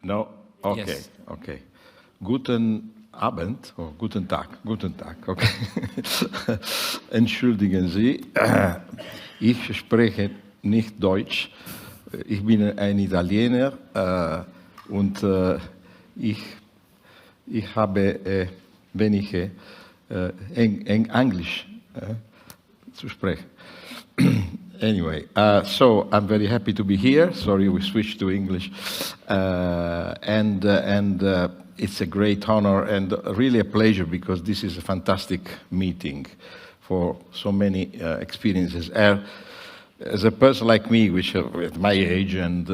No? Okay, Yes. okay. Guten Abend, oder guten Tag, okay. Entschuldigen Sie, ich spreche nicht Deutsch. Ich bin ein Italiener und ich habe wenig Englisch zu sprechen. Anyway, so I'm very happy to be here. Sorry, we switched to English, and it's a great honor and really a pleasure because this is a fantastic meeting for so many experiences. As a person like me, which at my age and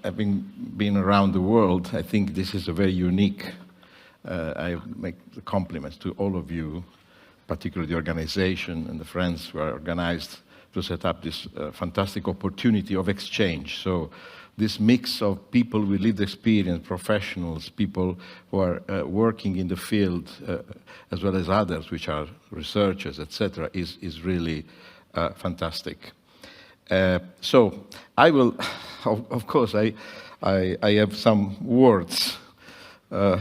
having been around the world, I think this is a very unique. I make the compliments to all of you, particularly the organization and the friends who are organized to set up this fantastic opportunity of exchange. So this mix of people with lived experience, professionals, people who are working in the field, as well as others which are researchers, etc., is really fantastic. So I will, of course, I have some words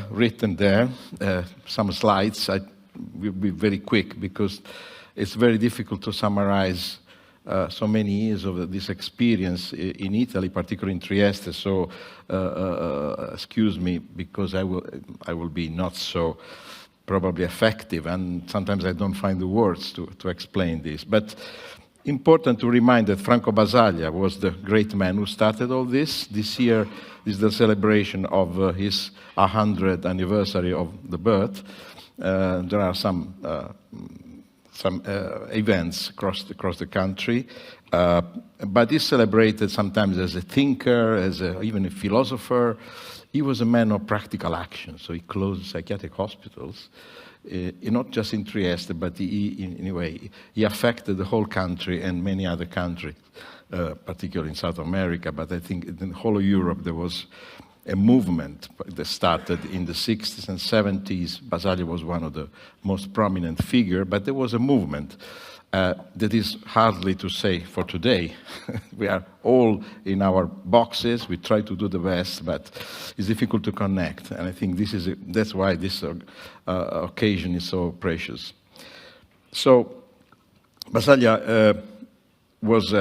written there, some slides. I will be very quick because it's very difficult to summarize so many years of this experience in Italy, particularly in Trieste. So excuse me because I will be not so probably effective, and sometimes I don't find the words to explain this. But important to remind that Franco Basaglia was the great man who started all this. This year is the celebration of his 100th anniversary of the birth. There are some events across the country, but he's celebrated sometimes as a thinker, even a philosopher. He was a man of practical action, so he closed psychiatric hospitals, not just in Trieste, but anyway, he affected the whole country and many other countries, particularly in South America, but I think in the whole of Europe there was a movement that started in the 60s and 70s. Basaglia was one of the most prominent figures, but there was a movement that is hardly to say for today. We are all in our boxes, we try to do the best, but it's difficult to connect, and I think that's why this occasion is so precious. So Basaglia was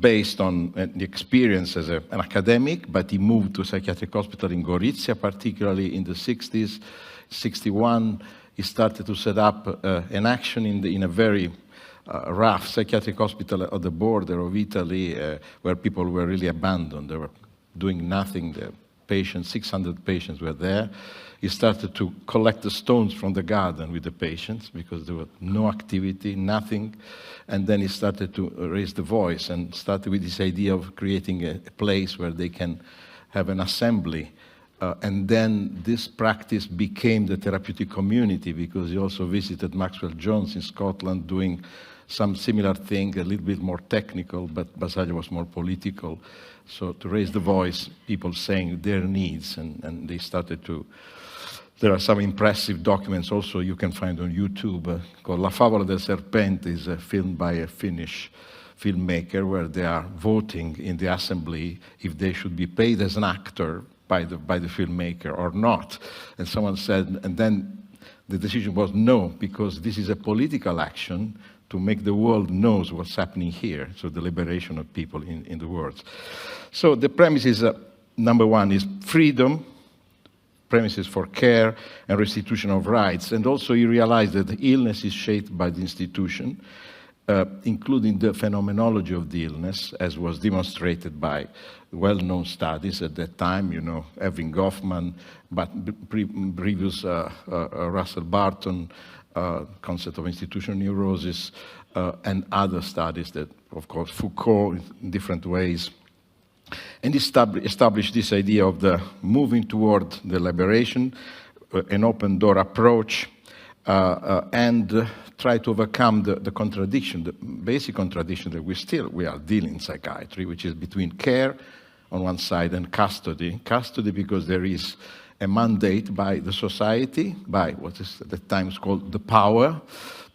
based on the experience as an academic, but he moved to a psychiatric hospital in Gorizia, particularly in the 60s. 61, he started to set up an action in a very rough psychiatric hospital at the border of Italy, where people were really abandoned. They were doing nothing. The patients, 600 patients were there. He started to collect the stones from the garden with the patients because there was no activity, nothing. And then he started to raise the voice and started with this idea of creating a place where they can have an assembly. And then this practice became the therapeutic community because he also visited Maxwell Jones in Scotland doing some similar thing, a little bit more technical, but Basaglia was more political. So to raise the voice, people saying their needs, and they started to. There are some impressive documents also you can find on YouTube called La Favola del Serpente, is a film by a Finnish filmmaker where they are voting in the assembly if they should be paid as an actor by the filmmaker or not. And someone said, and then the decision was no, because this is a political action to make the world knows what's happening here, so the liberation of people in the world. So the premise is, number one, is freedom, premises for care and restitution of rights. And also he realized that illness is shaped by the institution, including the phenomenology of the illness, as was demonstrated by well-known studies at that time, Erving Goffman, but previous Russell Barton, concept of institutional neurosis, and other studies that, of course, Foucault in different ways. And established this idea of the moving toward the liberation, an open door approach, and try to overcome the contradiction, the basic contradiction that we are dealing in psychiatry, which is between care on one side and custody. Custody because there is a mandate by the society, by what is at the time called the power,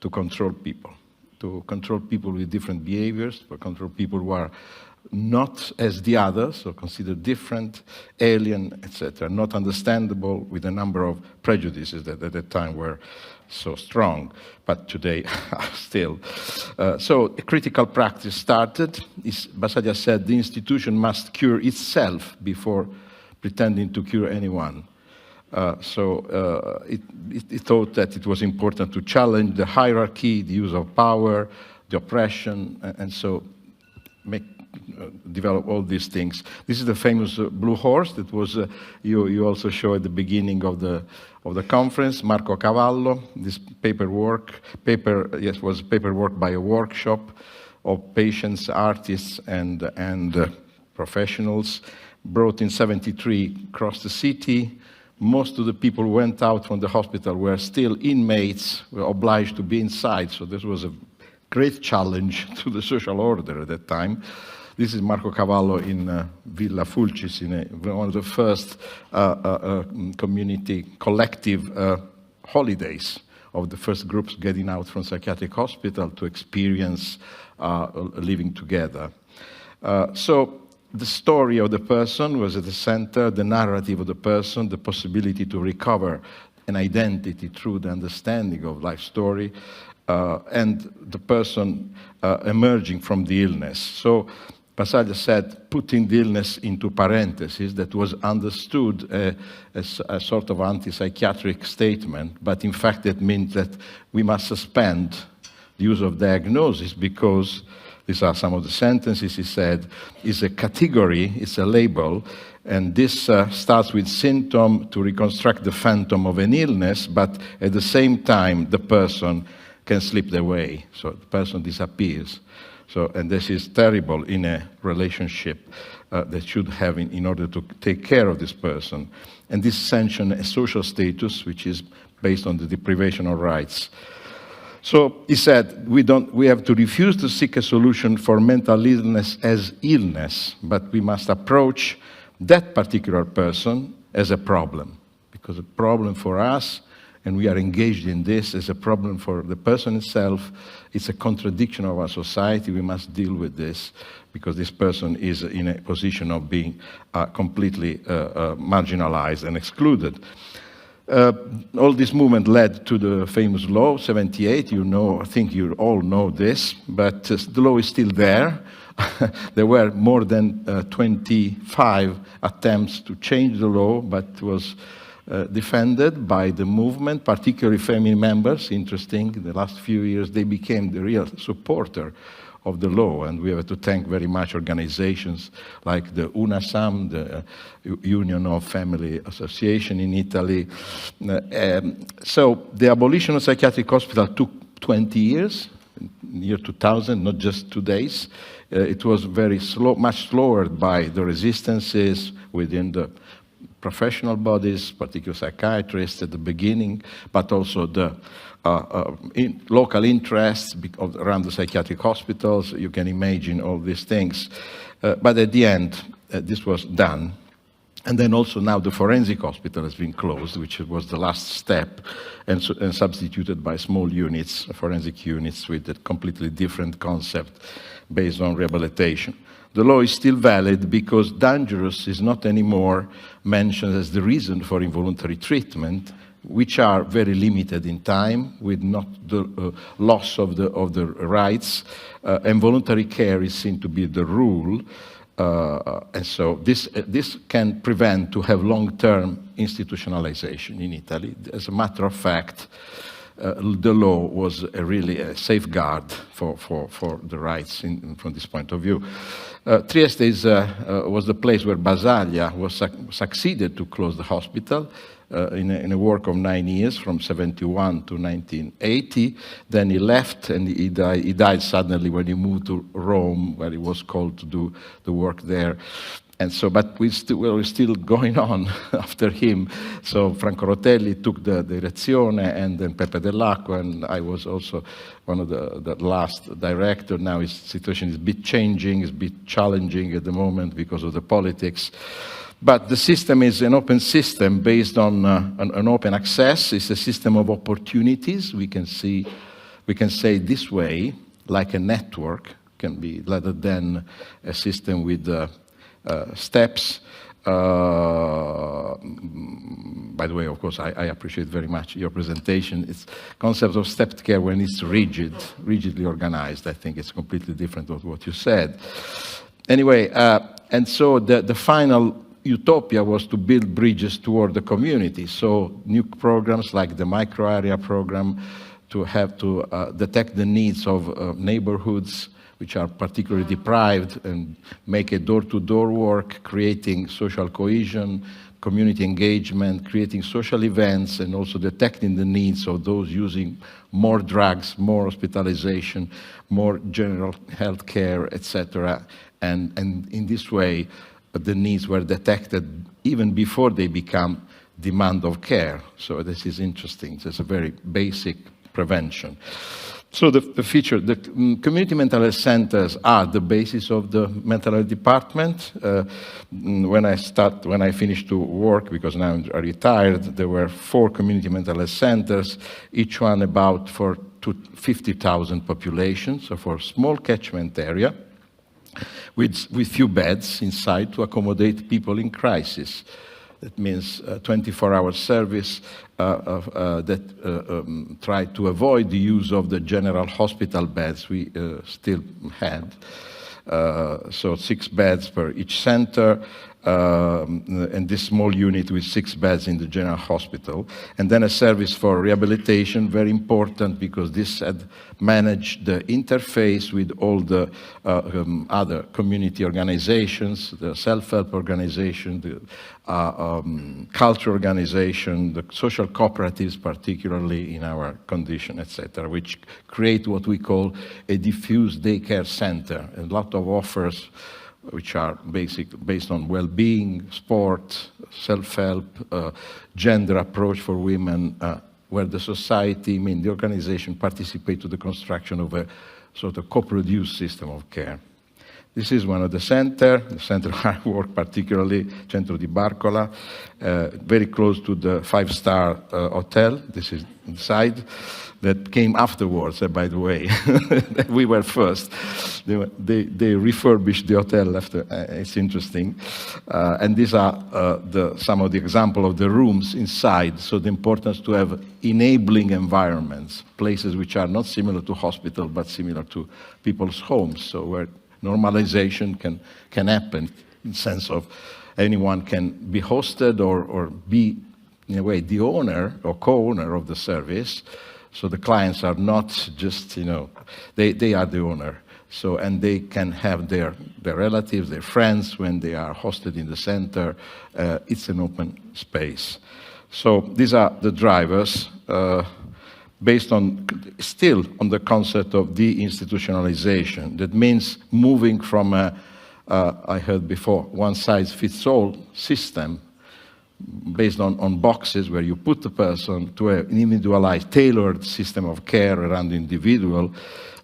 to control people with different behaviors, to control people who are not as the others, so considered different, alien, etc., not understandable, with a number of prejudices that at that time were so strong, but today are still. So a critical practice started. Basaglia said the institution must cure itself before pretending to cure anyone. It thought that it was important to challenge the hierarchy, the use of power, the oppression, and so develop all these things. This is the famous blue horse that was you also show at the beginning of the conference. Marco Cavallo. This was paperwork by a workshop of patients, artists, and professionals, brought in '73 across the city. Most of the people who went out from the hospital were still inmates, were obliged to be inside. So this was a great challenge to the social order at that time. This is Marco Cavallo in Villa Fulcis, in one of the first community collective holidays of the first groups getting out from psychiatric hospital to experience living together. So the story of the person was at the center, the narrative of the person, the possibility to recover an identity through the understanding of life story, and the person emerging from the illness. So Basaglia said, putting the illness into parentheses, that was understood as a sort of anti-psychiatric statement, but in fact it means that we must suspend the use of diagnosis because, these are some of the sentences he said, is a category, it's a label, and this starts with symptom to reconstruct the phantom of an illness, but at the same time the person can slip away, so the person disappears. So, and this is terrible in a relationship that should have in order to take care of this person. And this sanctions a social status which is based on the deprivation of rights. So he said, we have to refuse to seek a solution for mental illness as illness, but we must approach that particular person as a problem, because a problem for us, and we are engaged in this, as a problem for the person itself. It's a contradiction of our society. We must deal with this because this person is in a position of being completely marginalized and excluded. All this movement led to the famous law, 78. You know, I think you all know this, but the law is still there. There were more than 25 attempts to change the law, but it was defended by the movement, particularly family members. Interesting, in the last few years they became the real supporter of the law, and we have to thank very much organizations like the UNASAM, the Union of Family Association in Italy. So the abolition of psychiatric hospital took 20 years, in the year 2000, not just 2 days. It was very slow, much slower by the resistances within the professional bodies, particularly psychiatrists at the beginning, but also the local interests around the psychiatric hospitals. You can imagine all these things. But at the end, this was done. And then also now the forensic hospital has been closed, which was the last step, and substituted by small units, forensic units, with a completely different concept based on rehabilitation. The law is still valid because dangerous is not anymore mentioned as the reason for involuntary treatment, which are very limited in time, with not the loss of the rights. And voluntary care is seen to be the rule. And so this can prevent to have long-term institutionalization in Italy. As a matter of fact, the law was really a safeguard for the rights from this point of view. Trieste was the place where Basaglia succeeded to close the hospital in a work of 9 years, from 71 to 1980. Then he left, and he died suddenly when he moved to Rome, where he was called to do the work there. And so, but we're still going on after him. So Franco Rotelli took the direzione, and then Pepe Dell'Acqua, and I was also one of the last director. Now his situation is a bit changing, it's a bit challenging at the moment because of the politics. But the system is an open system based on an open access. It's a system of opportunities. We can say this way, like a network can be rather than a system with steps. By the way, of course, I appreciate very much your presentation. It's concept of stepped care when it's rigidly organized. I think it's completely different from what you said. Anyway, and so the final utopia was to build bridges toward the community. So new programs like the micro area program to have to detect the needs of neighborhoods which are particularly deprived and make a door-to-door work, creating social cohesion, community engagement, creating social events, and also detecting the needs of those using more drugs, more hospitalization, more general health care, etc. And in this way, the needs were detected even before they become demand of care. So this is interesting. It's a very basic prevention. So the community mental health centers are the basis of the mental health department. When I finished to work, because now I'm retired, there were 4 community mental health centers, each one about for 50,000 population, so for a small catchment area, with few beds inside to accommodate people in crisis. That means 24-hour service that tried to avoid the use of the general hospital beds we still had. So 6 beds per each center, and this small unit with 6 beds in the general hospital. And then a service for rehabilitation, very important because this had managed the interface with all the other community organizations, the self-help organization, the culture organization, the social cooperatives, particularly in our condition, etc., which create what we call a diffuse daycare center. A lot of offers which are based on well-being, sport, self-help, gender approach for women, where the society, the organization participate to the construction of a sort of co-produced system of care. This is one of the center I work particularly, Centro di Barcola, very close to the 5-star hotel. This is inside. That came afterwards, by the way. We were first. They refurbished the hotel after. It's interesting. And these are some of the example of the rooms inside. So the importance to have enabling environments, places which are not similar to hospital, but similar to people's homes. So where normalization can happen in the sense of anyone can be hosted or be, in a way, the owner or co-owner of the service. So the clients are not just, they are the owner. So, and they can have their relatives, their friends when they are hosted in the center. It's an open space. So these are the drivers based still on the concept of deinstitutionalization. That means moving from I heard before, one-size-fits-all system based on boxes where you put the person to an individualized, tailored system of care around the individual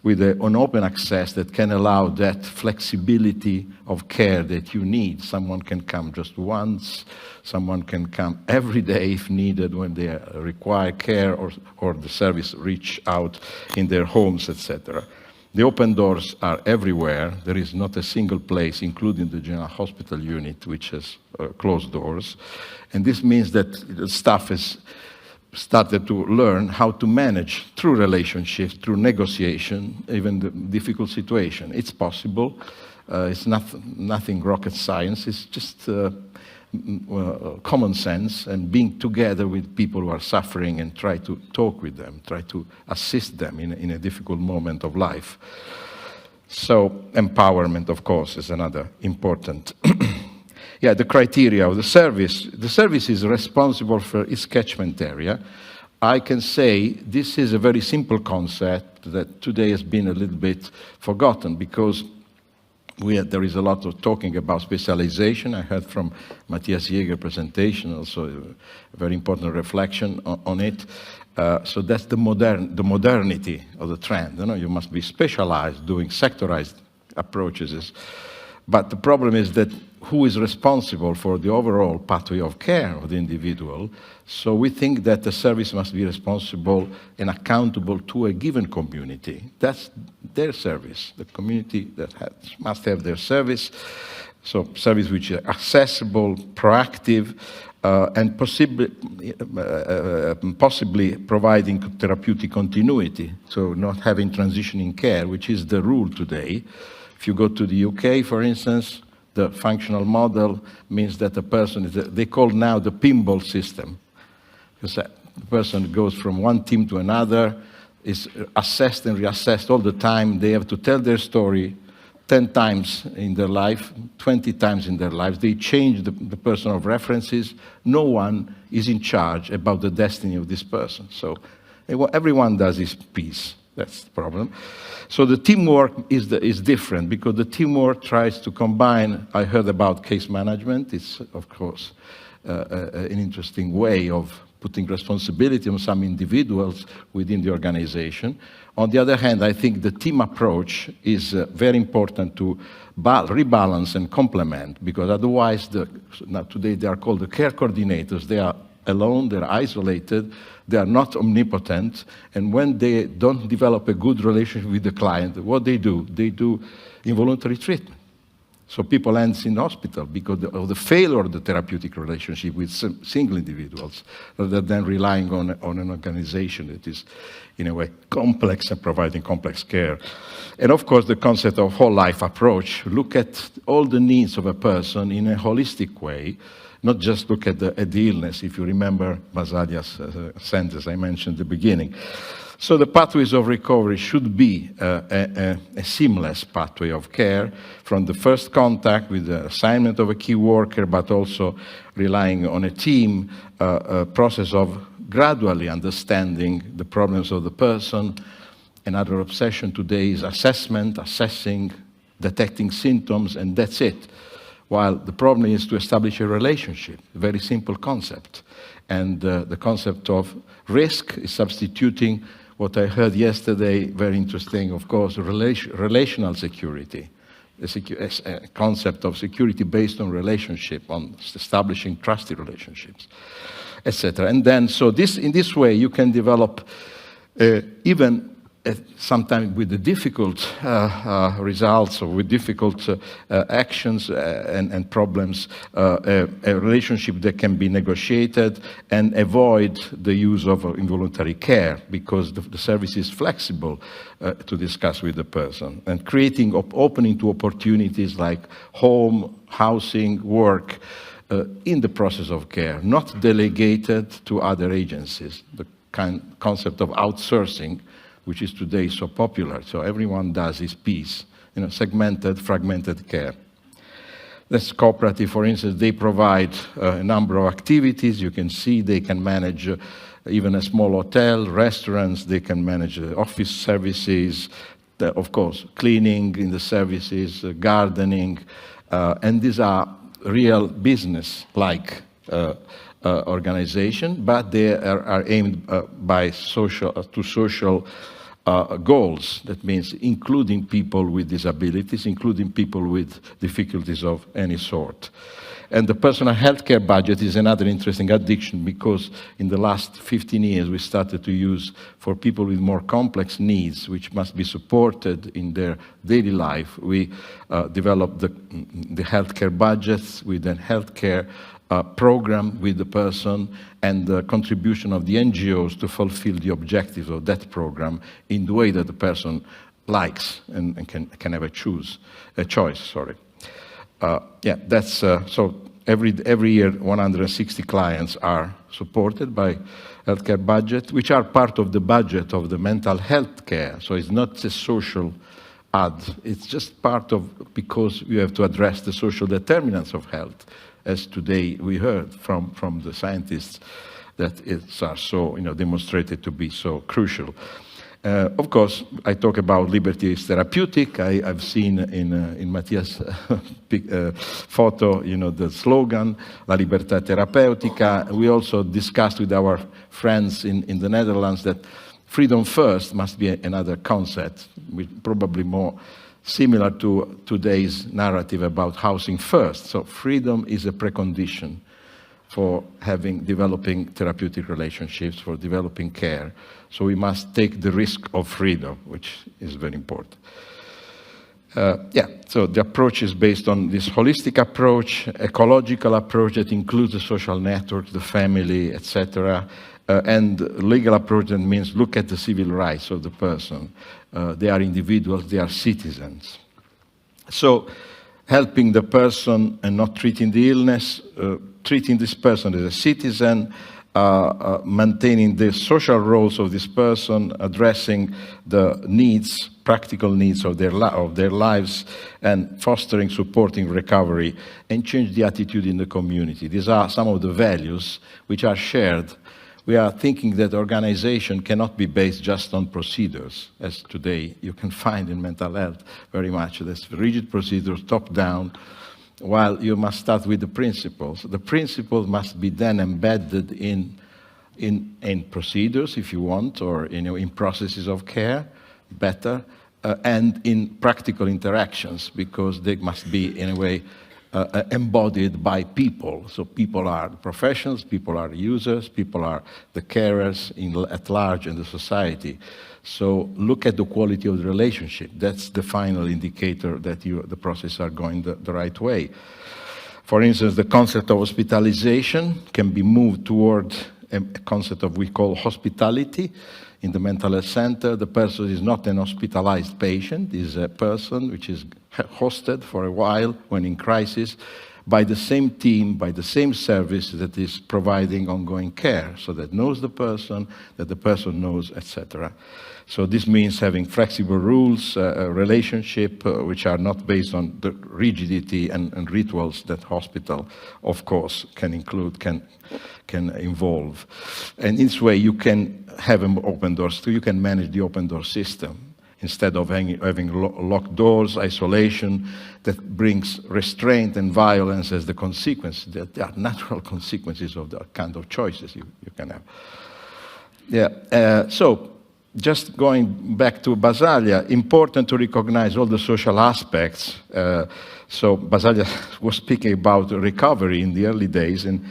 with an open access that can allow that flexibility of care that you need. Someone can come just once, someone can come every day if needed when they require care or the service reach out in their homes, etc. The open doors are everywhere. There is not a single place, including the general hospital unit, which has closed doors. And this means that the staff has started to learn how to manage through relationships, through negotiation, even the difficult situation. It's possible. It's nothing rocket science. It's just common sense and being together with people who are suffering and try to talk with them, try to assist them in a difficult moment of life. So empowerment, of course, is another important. Yeah, the criteria of the service. The service is responsible for its catchment area. I can say this is a very simple concept that today has been a little bit forgotten because there is a lot of talking about specialization. I heard from Matthias Jäger's presentation also a very important reflection on it. So that's the modernity of the trend. You must be specialized, doing sectorized approaches. But the problem is that who is responsible for the overall pathway of care of the individual? So we think that the service must be responsible and accountable to a given community. That's their service. The community that must have their service. So service which is accessible, proactive, and possibly providing therapeutic continuity, so not having transitioning care, which is the rule today. If you go to the UK, for instance, the functional model means that the person they call now the pinball system. Because the person goes from one team to another, is assessed and reassessed all the time. They have to tell their story 10 times in their life, 20 times in their lives. They change the person of references. No one is in charge about the destiny of this person. So everyone does his piece. That's the problem. So the teamwork is different, because the teamwork tries to combine, I heard about case management. It's, of course, an interesting way of putting responsibility on some individuals within the organization. On the other hand, I think the team approach is very important to rebalance and complement, because otherwise, now today they are called the care coordinators. They are alone, they're isolated, they are not omnipotent, and when they don't develop a good relationship with the client, what they do involuntary treatment. So people end in hospital because of the failure of the therapeutic relationship with single individuals, rather than relying on an organization that is, in a way, complex and providing complex care. And of course, the concept of whole life approach, look at all the needs of a person in a holistic way, not just look at the illness, if you remember Basalia's sentence I mentioned at the beginning. So the pathways of recovery should be a seamless pathway of care, from the first contact with the assignment of a key worker, but also relying on a team, a process of gradually understanding the problems of the person. Another obsession today is assessment, assessing, detecting symptoms, and that's it. While the problem is to establish a relationship, a very simple concept. And the concept of risk is substituting what I heard yesterday, very interesting, of course, relational security, a concept of security based on relationship, on establishing trusted relationships, etc. And then, so in this way, you can develop even sometimes with the difficult results or with difficult actions and problems, a relationship that can be negotiated and avoid the use of involuntary care, because the service is flexible to discuss with the person, and creating opening to opportunities like home, housing, work in the process of care, not delegated to other agencies. The concept of outsourcing, which is today so popular. So everyone does his piece, segmented, fragmented care. This cooperative, for instance, they provide a number of activities. You can see they can manage even a small hotel, restaurants, they can manage office services, of course, cleaning in the services, gardening, and these are real business-like organization, but they are aimed by social goals. That means including people with disabilities, including people with difficulties of any sort. And the personal healthcare budget is another interesting addiction, because in the last 15 years we started to use for people with more complex needs, which must be supported in their daily life. We developed the healthcare budgets with a healthcare program with the person, and the contribution of the NGOs to fulfill the objectives of that program in the way that the person likes and can have a choice. That's so every year 160 clients are supported by healthcare budget, which are part of the budget of the mental health care. So it's not a social add, it's just part of, because you have to address the social determinants of health, as today we heard from the scientists that are so demonstrated to be so crucial. Of course, I talk about liberty is therapeutic. I've seen in Mattia's photo, the slogan, La libertà terapeutica. We also discussed with our friends in the Netherlands that freedom first must be another concept, with probably more similar to today's narrative about housing first. So freedom is a precondition for developing therapeutic relationships, for developing care. So we must take the risk of freedom, which is very important. So the approach is based on this holistic approach, ecological approach that includes the social network, the family, etc., and legal approach that means look at the civil rights of the person. They are individuals, they are citizens. So helping the person and not treating the illness, treating this person as a citizen, maintaining the social roles of this person, addressing the needs, practical needs of their lives, and fostering, supporting recovery, and change the attitude in the community. These are some of the values which are shared. We are thinking that organization cannot be based just on procedures, as today you can find in mental health very much. There's rigid procedures, top-down, while you must start with the principles. The principles must be then embedded in procedures, if you want, or in processes of care, better, and in practical interactions, because they must be, in a way, embodied by people. So people are professionals, people are users, people are the carers at large in the society. So look at the quality of the relationship. That's the final indicator that the processes are going the right way. For instance, the concept of hospitalization can be moved toward a concept of we call hospitality. In the mental health center, the person is not an hospitalized patient, is a person which is hosted for a while when in crisis by the same team, by the same service that is providing ongoing care, so that knows the person, that the person knows, etc. So this means having flexible rules, relationship, which are not based on the rigidity and rituals that hospital, of course, can include, can involve. And in this way, you can have an open doors too. You can manage the open door system instead of having locked doors, isolation that brings restraint and violence as the consequence. That are natural consequences of the kind of choices you can have. Yeah. So just going back to Basaglia, important to recognize all the social aspects. So Basaglia was speaking about recovery in the early days, and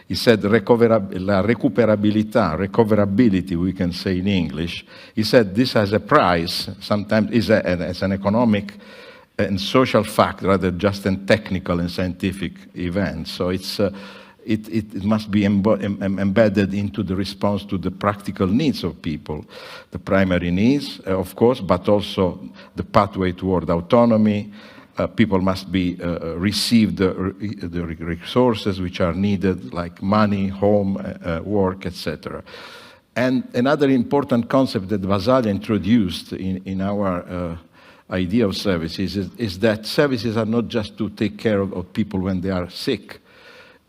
he said recoverability, we can say in English. He said this has a price, sometimes is as an economic and social fact rather than just a technical and scientific event. So it must be embedded into the response to the practical needs of people, the primary needs, of course, but also the pathway toward autonomy. People must be receive the resources which are needed, like money, home, work, etc. And another important concept that Basaglia introduced in our idea of services is that services are not just to take care of people when they are sick.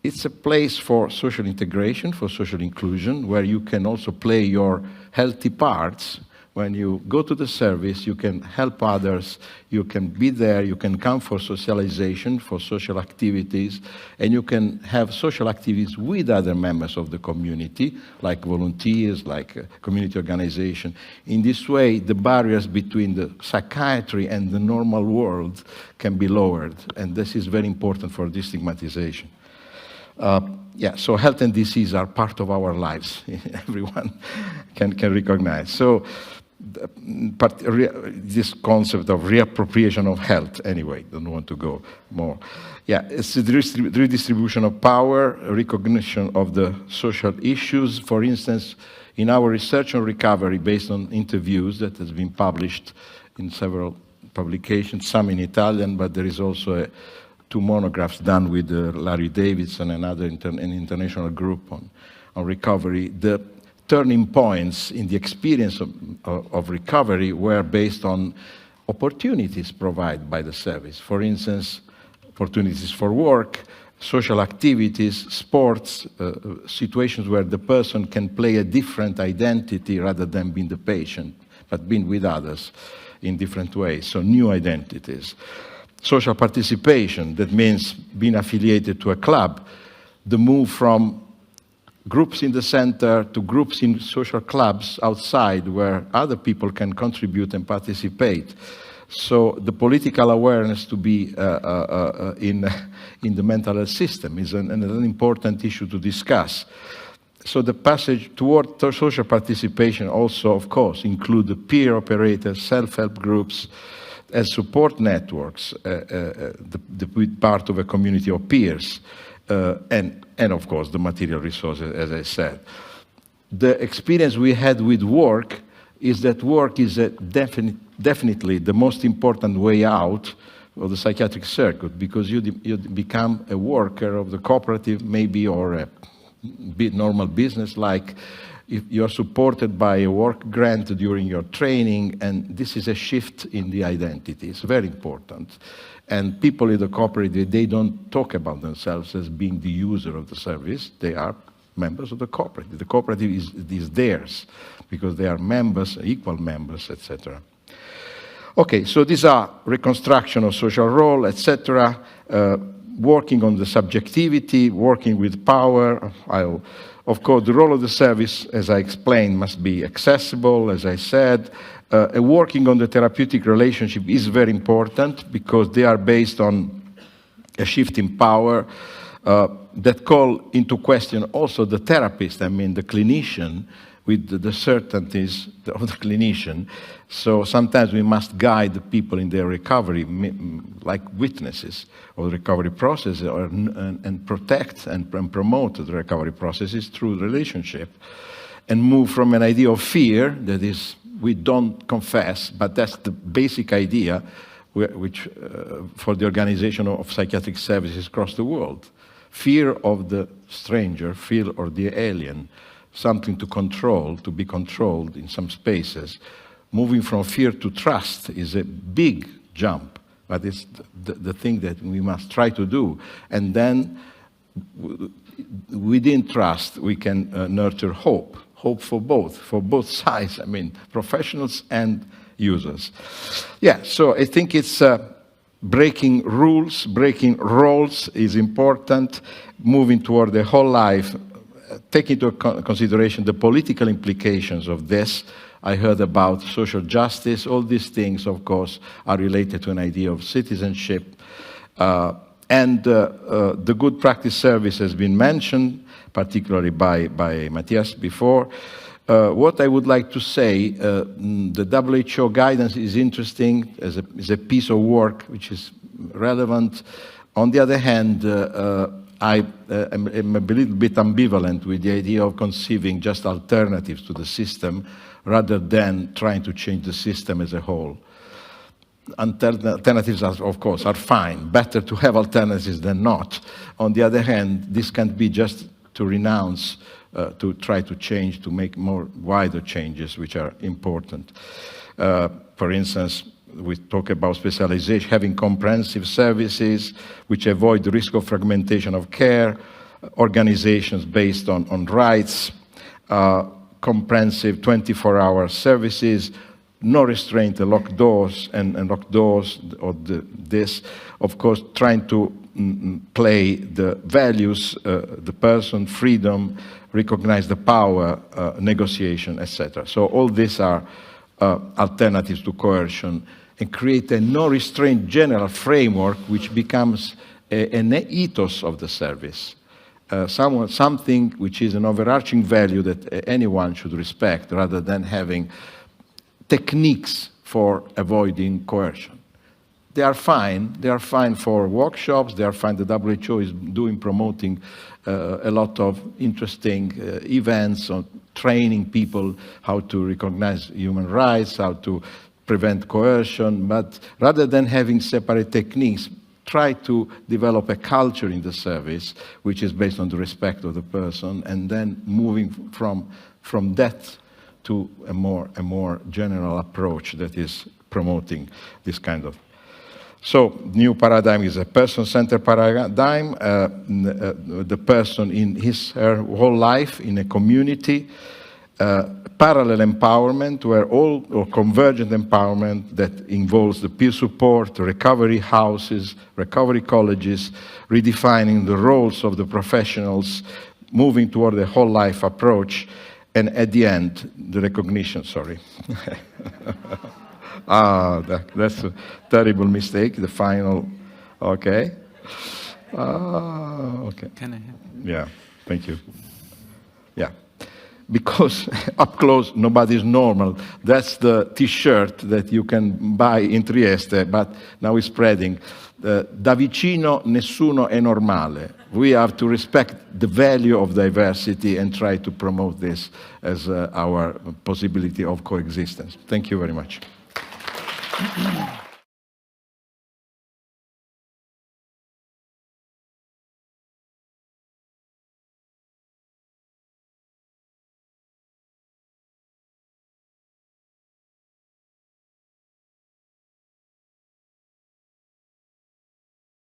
It's a place for social integration, for social inclusion, where you can also play your healthy parts. When you go to the service, you can help others, you can be there, you can come for socialization, for social activities, and you can have social activities with other members of the community, like volunteers, like community organization. In this way, the barriers between the psychiatry and the normal world can be lowered, and this is very important for destigmatization. So health and disease are part of our lives. Everyone can recognize. So this concept of reappropriation of health, anyway, don't want to go more. Yeah, it's the redistribution of power, recognition of the social issues. For instance, in our research on recovery based on interviews that has been published in several publications, some in Italian, but there is also 2 monographs done with Larry Davidson and an international group on recovery. The turning points in the experience of recovery were based on opportunities provided by the service. For instance, opportunities for work, social activities, sports, situations where the person can play a different identity rather than being the patient, but being with others in different ways, so new identities. Social participation, that means being affiliated to a club, the move from groups in the center to groups in social clubs outside where other people can contribute and participate. So the political awareness to be in the mental health system is an important issue to discuss. So the passage toward social participation also, of course, include the peer operators, self-help groups, as support networks, the part of a community of peers, and of course the material resources, as I said. The experience we had with work is that work is definitely the most important way out of the psychiatric circuit, because you become a worker of the cooperative, maybe, or a normal business, like if you are supported by a work grant during your training, and this is a shift in the identity. It's very important. And people in the cooperative, they don't talk about themselves as being the user of the service. They are members of the cooperative. The cooperative is theirs, because they are members, equal members, etc. Okay, so these are reconstruction of social role, etc., working on the subjectivity, working with power. Of course, the role of the service, as I explained, must be accessible, as I said. Working on the therapeutic relationship is very important, because they are based on a shift in power that call into question also the therapist, I mean the clinician, with the certainties of the clinician. So sometimes we must guide the people in their recovery, like witnesses of the recovery process, and protect and promote the recovery processes through relationship, and move from an idea of fear, that is, we don't confess, but that's the basic idea which for the organization of psychiatric services across the world. Fear of the stranger, fear of the alien, something to control, to be controlled in some spaces. Moving from fear to trust is a big jump, but it's the thing that we must try to do. And then within trust, we can nurture hope for both sides, I mean, professionals and users. Yeah, so I think it's breaking rules, breaking roles is important, moving toward the whole life, take into consideration the political implications of this. I heard about social justice. All these things, of course, are related to an idea of citizenship. And the good practice service has been mentioned, particularly by Matthias before. What I would like to say, the WHO guidance is interesting, is a piece of work which is relevant. On the other hand, I am a little bit ambivalent with the idea of conceiving just alternatives to the system rather than trying to change the system as a whole. Alternatives, of course, are fine. Better to have alternatives than not. On the other hand, this can't be just to renounce, to try to change, to make more wider changes, which are important. For instance, we talk about specialization, having comprehensive services which avoid the risk of fragmentation of care, organizations based on rights, comprehensive 24-hour services, no restraint, locked doors, and locked doors, or this, of course, trying to play the values, the person, freedom, recognize the power, negotiation, etc. So all these are alternatives to coercion, and create a no-restraint general framework which becomes an ethos of the service. Something which is an overarching value that anyone should respect, rather than having techniques for avoiding coercion. They are fine for workshops, they are fine, the WHO is promoting a lot of interesting events on training people how to recognize human rights, how to prevent coercion, but rather than having separate techniques, try to develop a culture in the service which is based on the respect of the person, and then moving from that to a more general approach that is promoting this kind of. So, new paradigm is a person-centered paradigm, the person in her whole life in a community, parallel empowerment, or convergent empowerment that involves the peer support, recovery houses, recovery colleges, redefining the roles of the professionals, moving toward a whole life approach, and at the end, the recognition, sorry. That's a terrible mistake. The final, okay. Okay. Can I have? Yeah, thank you. Yeah. Because up close, nobody's normal. That's the T-shirt that you can buy in Trieste, but now it's spreading. Da vicino nessuno è normale. We have to respect the value of diversity and try to promote this as our possibility of coexistence. Thank you very much.